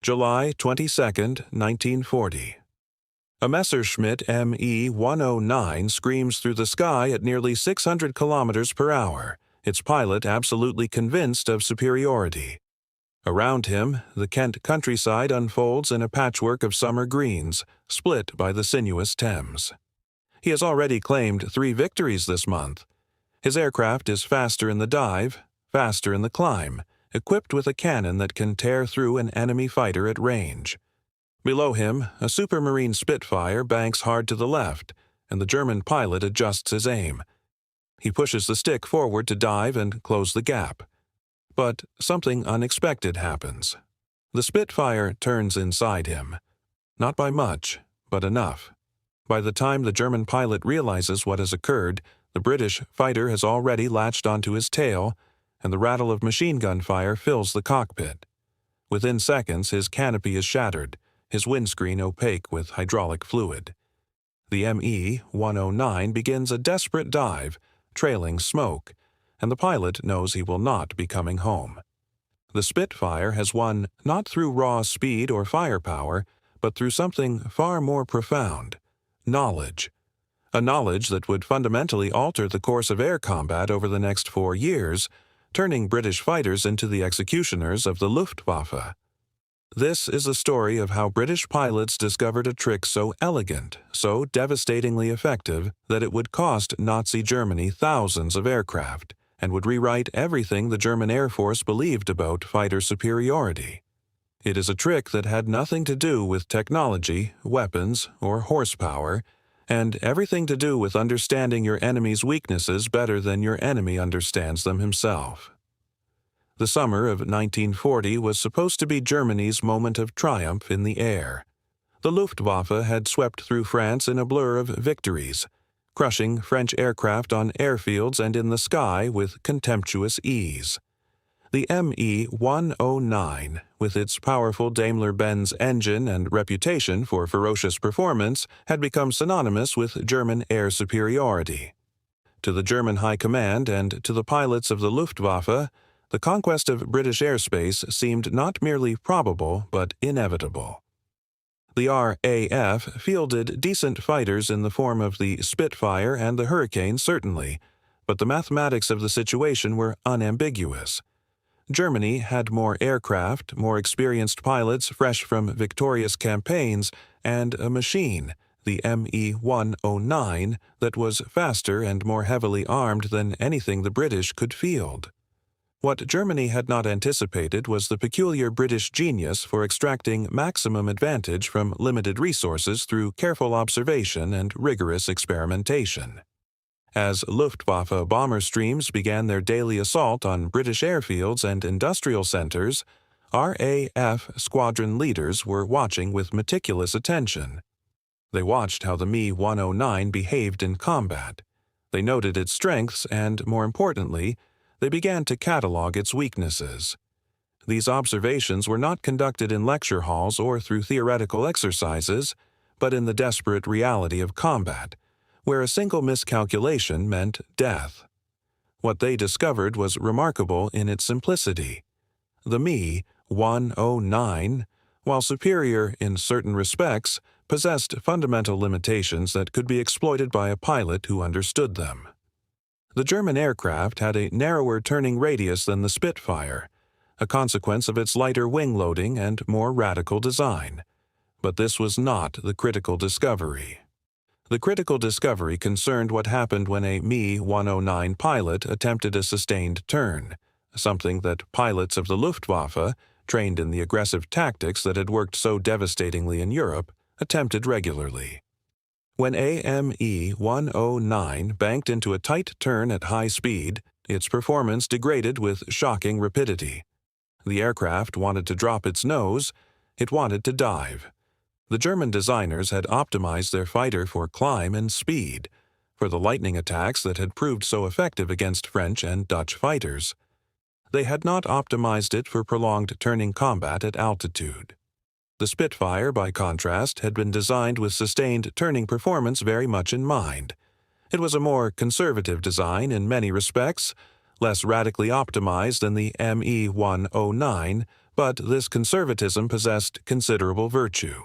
July 22, 1940. A Messerschmitt Me 109 screams through the sky at nearly 600 kilometers per hour, its pilot absolutely convinced of superiority. Around him, the Kent countryside unfolds in a patchwork of summer greens, split by the sinuous Thames. He has already claimed 3 victories this month. His aircraft is faster in the dive, faster in the climb, equipped with a cannon that can tear through an enemy fighter at range. Below him, a Supermarine Spitfire banks hard to the left, and the German pilot adjusts his aim. He pushes the stick forward to dive and close the gap. But something unexpected happens. The Spitfire turns inside him. Not by much, but enough. By the time the German pilot realizes what has occurred, the British fighter has already latched onto his tail, and the rattle of machine gun fire fills the cockpit. Within seconds, his canopy is shattered, his windscreen opaque with hydraulic fluid. The Me 109 begins a desperate dive, trailing smoke, and the pilot knows he will not be coming home. The Spitfire has won not through raw speed or firepower, but through something far more profound: knowledge. A knowledge that would fundamentally alter the course of air combat over the next 4 years, turning British fighters into the executioners of the Luftwaffe. This is a story of how British pilots discovered a trick so elegant, so devastatingly effective, that it would cost Nazi Germany thousands of aircraft, and would rewrite everything the German Air Force believed about fighter superiority. It is a trick that had nothing to do with technology, weapons, or horsepower, and everything to do with understanding your enemy's weaknesses better than your enemy understands them himself. The summer of 1940 was supposed to be Germany's moment of triumph in the air. The Luftwaffe had swept through France in a blur of victories, crushing French aircraft on airfields and in the sky with contemptuous ease. The Me 109, with its powerful Daimler-Benz engine and reputation for ferocious performance, had become synonymous with German air superiority. To the German High Command and to the pilots of the Luftwaffe, the conquest of British airspace seemed not merely probable but inevitable. The RAF fielded decent fighters in the form of the Spitfire and the Hurricane, certainly, but the mathematics of the situation were unambiguous. Germany had more aircraft, more experienced pilots fresh from victorious campaigns, and a machine, the Me 109, that was faster and more heavily armed than anything the British could field. What Germany had not anticipated was the peculiar British genius for extracting maximum advantage from limited resources through careful observation and rigorous experimentation. As Luftwaffe bomber streams began their daily assault on British airfields and industrial centers, RAF squadron leaders were watching with meticulous attention. They watched how the Me 109 behaved in combat. They noted its strengths and, more importantly, they began to catalog its weaknesses. These observations were not conducted in lecture halls or through theoretical exercises, but in the desperate reality of combat, where a single miscalculation meant death. What they discovered was remarkable in its simplicity. The Me 109, while superior in certain respects, possessed fundamental limitations that could be exploited by a pilot who understood them. The German aircraft had a narrower turning radius than the Spitfire, a consequence of its lighter wing loading and more radical design. But this was not the critical discovery. The critical discovery concerned what happened when a Me 109 pilot attempted a sustained turn, something that pilots of the Luftwaffe, trained in the aggressive tactics that had worked so devastatingly in Europe, attempted regularly. When a Me 109 banked into a tight turn at high speed, its performance degraded with shocking rapidity. The aircraft wanted to drop its nose, it wanted to dive. The German designers had optimized their fighter for climb and speed, for the lightning attacks that had proved so effective against French and Dutch fighters. They had not optimized it for prolonged turning combat at altitude. The Spitfire, by contrast, had been designed with sustained turning performance very much in mind. It was a more conservative design in many respects, less radically optimized than the Me 109, But this conservatism possessed considerable virtue.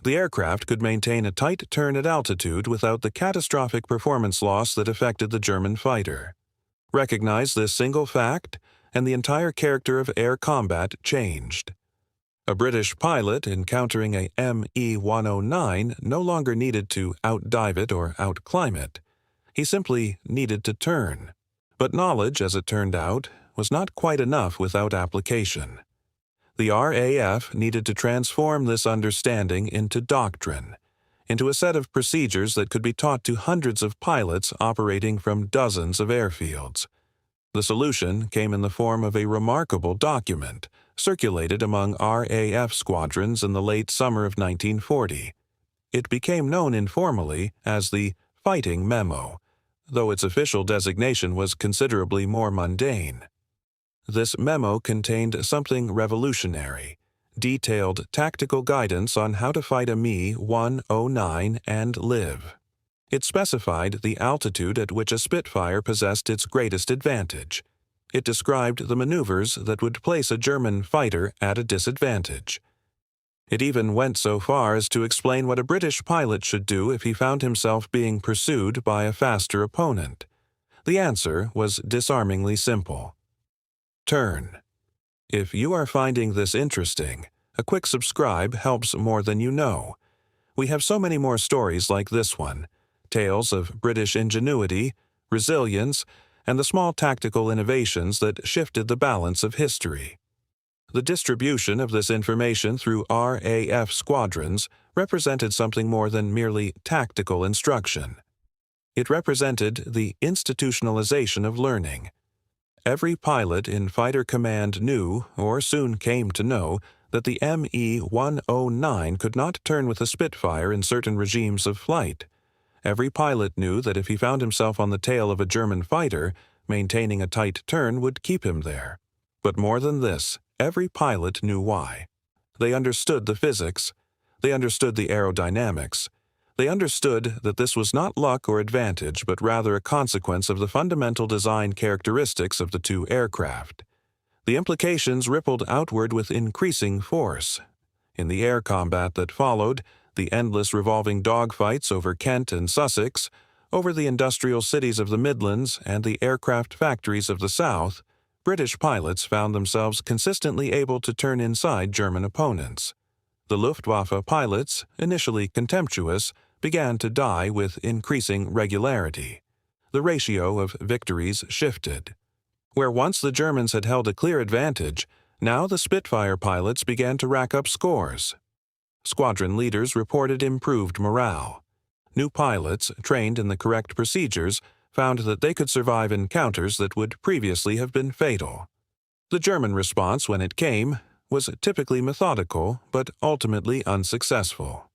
The aircraft could maintain a tight turn at altitude without the catastrophic performance loss that affected the German fighter. Recognize this single fact, and the entire character of air combat changed. A British pilot encountering a Me-109 no longer needed to outdive it or outclimb it. He simply needed to turn. But knowledge, as it turned out, was not quite enough without application. The RAF needed to transform this understanding into doctrine, into a set of procedures that could be taught to hundreds of pilots operating from dozens of airfields. The solution came in the form of a remarkable document, circulated among RAF squadrons in the late summer of 1940. It became known informally as the Fighting Memo, though its official designation was considerably more mundane. This memo contained something revolutionary, detailed tactical guidance on how to fight a Me-109 and live. It specified the altitude at which a Spitfire possessed its greatest advantage. It described the maneuvers that would place a German fighter at a disadvantage. It even went so far as to explain what a British pilot should do if he found himself being pursued by a faster opponent. The answer was disarmingly simple. Turn. If you are finding this interesting, a quick subscribe helps more than you know. We have so many more stories like this one, tales of British ingenuity, resilience, and the small tactical innovations that shifted the balance of history. The distribution of this information through RAF squadrons represented something more than merely tactical instruction. It represented the institutionalization of learning. Every pilot in fighter command knew, or soon came to know, that the Me-109 could not turn with a Spitfire in certain regimes of flight. Every pilot knew that if he found himself on the tail of a German fighter, maintaining a tight turn would keep him there. But more than this, every pilot knew why. They understood the physics. They understood the aerodynamics. They understood that this was not luck or advantage, but rather a consequence of the fundamental design characteristics of the two aircraft. The implications rippled outward with increasing force. In the air combat that followed, the endless revolving dogfights over Kent and Sussex, over the industrial cities of the Midlands and the aircraft factories of the South, British pilots found themselves consistently able to turn inside German opponents. The Luftwaffe pilots, initially contemptuous, began to die with increasing regularity. The ratio of victories shifted. Where once the Germans had held a clear advantage, now the Spitfire pilots began to rack up scores. Squadron leaders reported improved morale. New pilots, trained in the correct procedures, found that they could survive encounters that would previously have been fatal. The German response, when it came, was typically methodical but ultimately unsuccessful.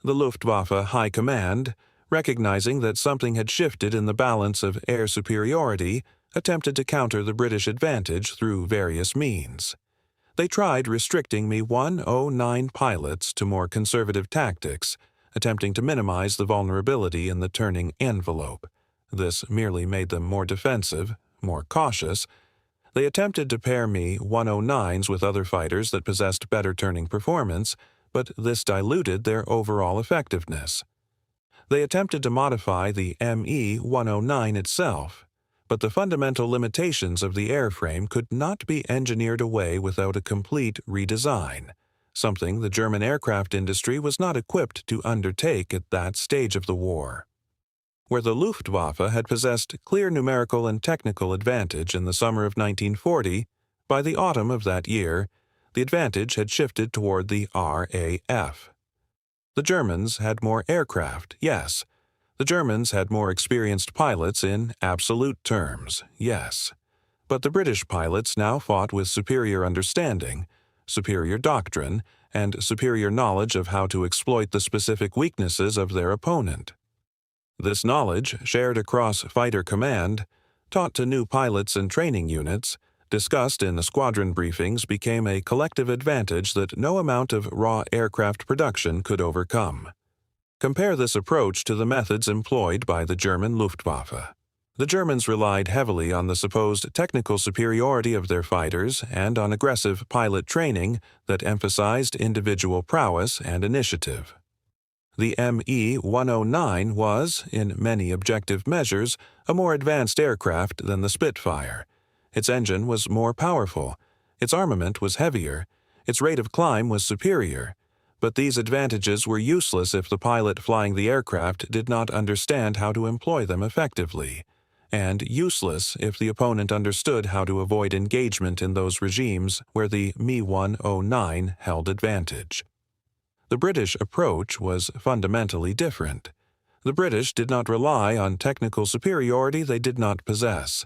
The Luftwaffe High Command, recognizing that something had shifted in the balance of air superiority, attempted to counter the British advantage through various means. They tried restricting Me-109 pilots to more conservative tactics, attempting to minimize the vulnerability in the turning envelope. This merely made them more defensive, more cautious. They attempted to pair Me-109s with other fighters that possessed better turning performance, but this diluted their overall effectiveness. They attempted to modify the Me-109 itself, but the fundamental limitations of the airframe could not be engineered away without a complete redesign, something the German aircraft industry was not equipped to undertake at that stage of the war. Where the Luftwaffe had possessed clear numerical and technical advantage in the summer of 1940, by the autumn of that year, the advantage had shifted toward the RAF. The Germans had more aircraft, yes. The Germans had more experienced pilots in absolute terms, yes. But the British pilots now fought with superior understanding, superior doctrine, and superior knowledge of how to exploit the specific weaknesses of their opponent. This knowledge, shared across fighter command, taught to new pilots and training units, discussed in the squadron briefings, became a collective advantage that no amount of raw aircraft production could overcome. Compare this approach to the methods employed by the German Luftwaffe. The Germans relied heavily on the supposed technical superiority of their fighters and on aggressive pilot training that emphasized individual prowess and initiative. The Me-109 was, in many objective measures, a more advanced aircraft than the Spitfire. Its engine was more powerful, its armament was heavier, its rate of climb was superior, but these advantages were useless if the pilot flying the aircraft did not understand how to employ them effectively, and useless if the opponent understood how to avoid engagement in those regimes where the Me-109 held advantage. The British approach was fundamentally different. The British did not rely on technical superiority they did not possess.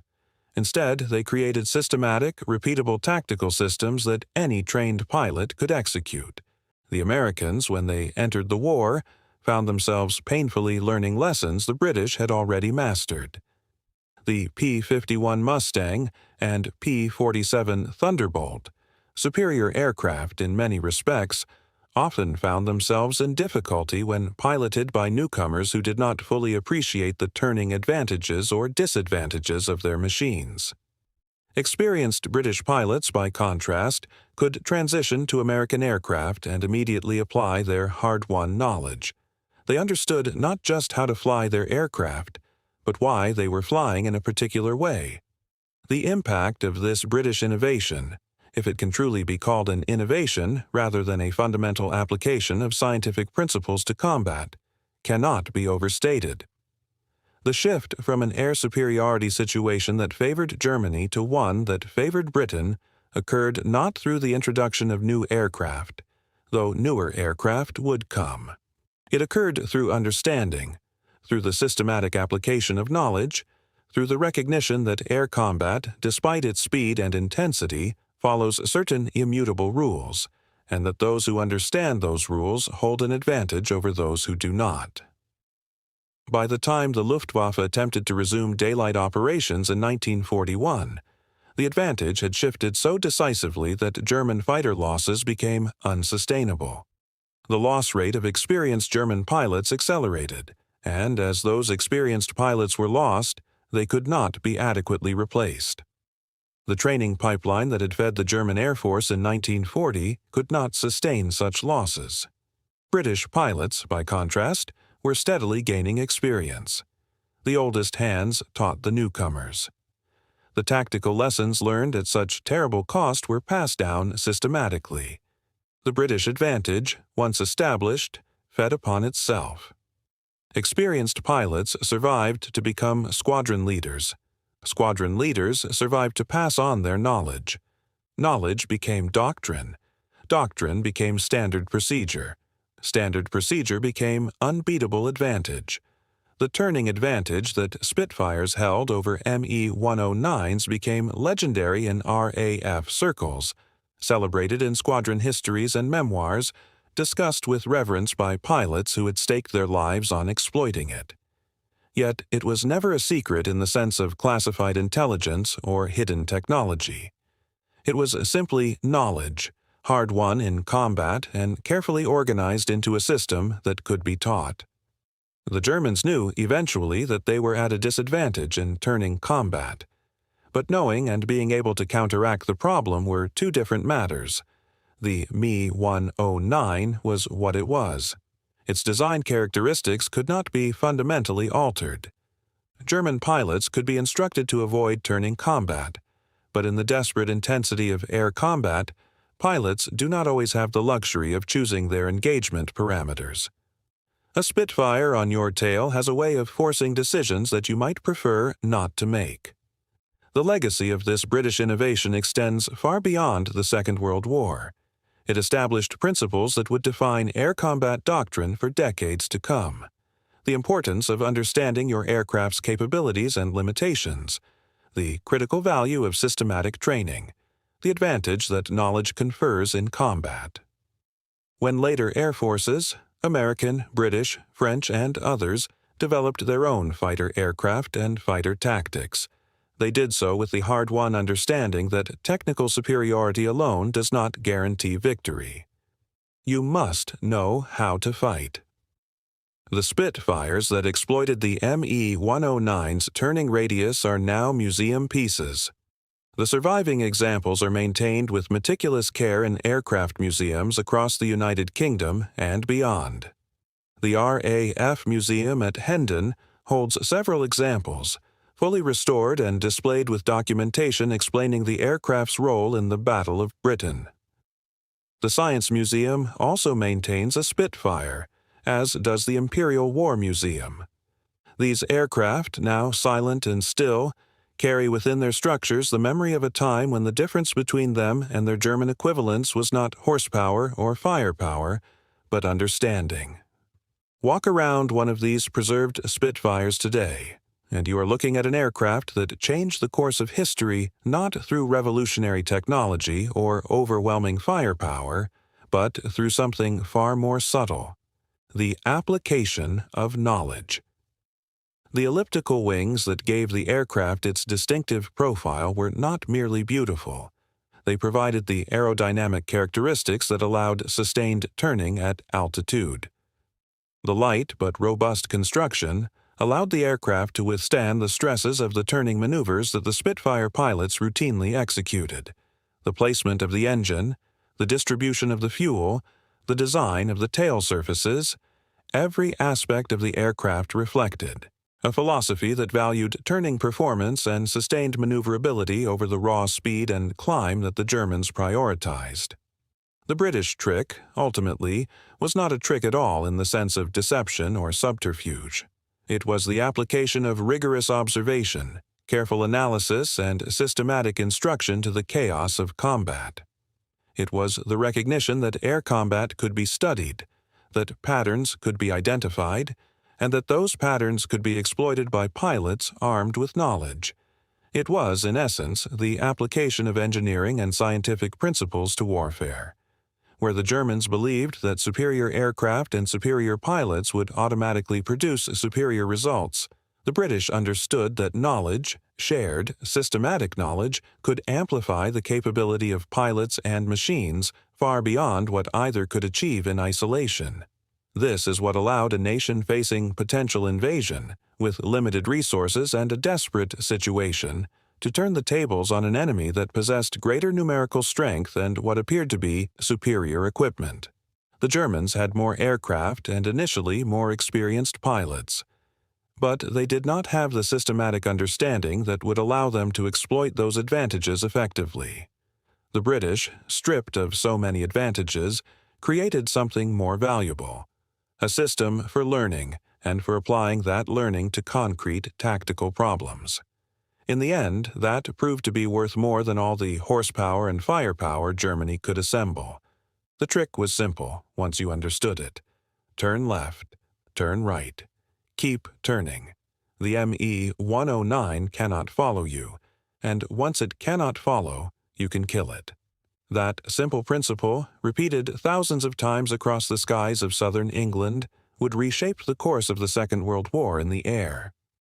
Instead, they created systematic, repeatable tactical systems that any trained pilot could execute. The Americans, when they entered the war, found themselves painfully learning lessons the British had already mastered. The P-51 Mustang and P-47 Thunderbolt, superior aircraft in many respects, often found themselves in difficulty when piloted by newcomers who did not fully appreciate the turning advantages or disadvantages of their machines. Experienced British pilots, by contrast, could transition to American aircraft and immediately apply their hard-won knowledge. They understood not just how to fly their aircraft, but why they were flying in a particular way. The impact of this British innovation, if it can truly be called an innovation rather than a fundamental application of scientific principles to combat, cannot be overstated. The shift from an air superiority situation that favored Germany to one that favored Britain occurred not through the introduction of new aircraft, though newer aircraft would come. It occurred through understanding, through the systematic application of knowledge, through the recognition that air combat, despite its speed and intensity, follows certain immutable rules, and that those who understand those rules hold an advantage over those who do not. By the time the Luftwaffe attempted to resume daylight operations in 1941, the advantage had shifted so decisively that German fighter losses became unsustainable. The loss rate of experienced German pilots accelerated, and as those experienced pilots were lost, they could not be adequately replaced. The training pipeline that had fed the German Air Force in 1940 could not sustain such losses. British pilots, by contrast, were steadily gaining experience. The oldest hands taught the newcomers. The tactical lessons learned at such terrible cost were passed down systematically. The British advantage, once established, fed upon itself. Experienced pilots survived to become squadron leaders. Squadron leaders survived to pass on their knowledge. Knowledge became doctrine. Doctrine became standard procedure. Standard procedure became unbeatable advantage. The turning advantage that Spitfires held over Me-109s became legendary in RAF circles, celebrated in squadron histories and memoirs, discussed with reverence by pilots who had staked their lives on exploiting it. Yet it was never a secret in the sense of classified intelligence or hidden technology. It was simply knowledge, hard-won in combat and carefully organized into a system that could be taught. The Germans knew eventually that they were at a disadvantage in turning combat. But knowing and being able to counteract the problem were two different matters. The Me-109 was what it was. Its design characteristics could not be fundamentally altered. German pilots could be instructed to avoid turning combat, but in the desperate intensity of air combat, pilots do not always have the luxury of choosing their engagement parameters. A Spitfire on your tail has a way of forcing decisions that you might prefer not to make. The legacy of this British innovation extends far beyond the Second World War. It established principles that would define air combat doctrine for decades to come. The importance of understanding your aircraft's capabilities and limitations, the critical value of systematic training, the advantage that knowledge confers in combat. When later air forces, American, British, French, and others, developed their own fighter aircraft and fighter tactics, they did so with the hard-won understanding that technical superiority alone does not guarantee victory. You must know how to fight. The Spitfires that exploited the Me-109's turning radius are now museum pieces. The surviving examples are maintained with meticulous care in aircraft museums across the United Kingdom and beyond. The RAF Museum at Hendon holds several examples, fully restored and displayed with documentation explaining the aircraft's role in the Battle of Britain. The Science Museum also maintains a Spitfire, as does the Imperial War Museum. These aircraft, now silent and still, carry within their structures the memory of a time when the difference between them and their German equivalents was not horsepower or firepower, but understanding. Walk around one of these preserved Spitfires today, and you are looking at an aircraft that changed the course of history not through revolutionary technology or overwhelming firepower, but through something far more subtle: the application of knowledge. The elliptical wings that gave the aircraft its distinctive profile were not merely beautiful. They provided the aerodynamic characteristics that allowed sustained turning at altitude. The light but robust construction allowed the aircraft to withstand the stresses of the turning maneuvers that the Spitfire pilots routinely executed. The placement of the engine, the distribution of the fuel, the design of the tail surfaces, every aspect of the aircraft reflected a philosophy that valued turning performance and sustained maneuverability over the raw speed and climb that the Germans prioritized. The British trick, ultimately, was not a trick at all in the sense of deception or subterfuge. It was the application of rigorous observation, careful analysis, and systematic instruction to the chaos of combat. It was the recognition that air combat could be studied, that patterns could be identified, and that those patterns could be exploited by pilots armed with knowledge. It was, in essence, the application of engineering and scientific principles to warfare. Where the Germans believed that superior aircraft and superior pilots would automatically produce superior results, the British understood that knowledge, shared, systematic knowledge, could amplify the capability of pilots and machines far beyond what either could achieve in isolation. This is what allowed a nation facing potential invasion, with limited resources and a desperate situation, to turn the tables on an enemy that possessed greater numerical strength and what appeared to be superior equipment. The Germans had more aircraft and initially more experienced pilots. But they did not have the systematic understanding that would allow them to exploit those advantages effectively. The British, stripped of so many advantages, created something more valuable: a system for learning and for applying that learning to concrete tactical problems. In the end, that proved to be worth more than all the horsepower and firepower Germany could assemble. The trick was simple once you understood it. Turn left, turn right. Keep turning. The Me-109 cannot follow you, and once it cannot follow, you can kill it. That simple principle, repeated thousands of times across the skies of southern England, would reshape the course of the Second World War in the air.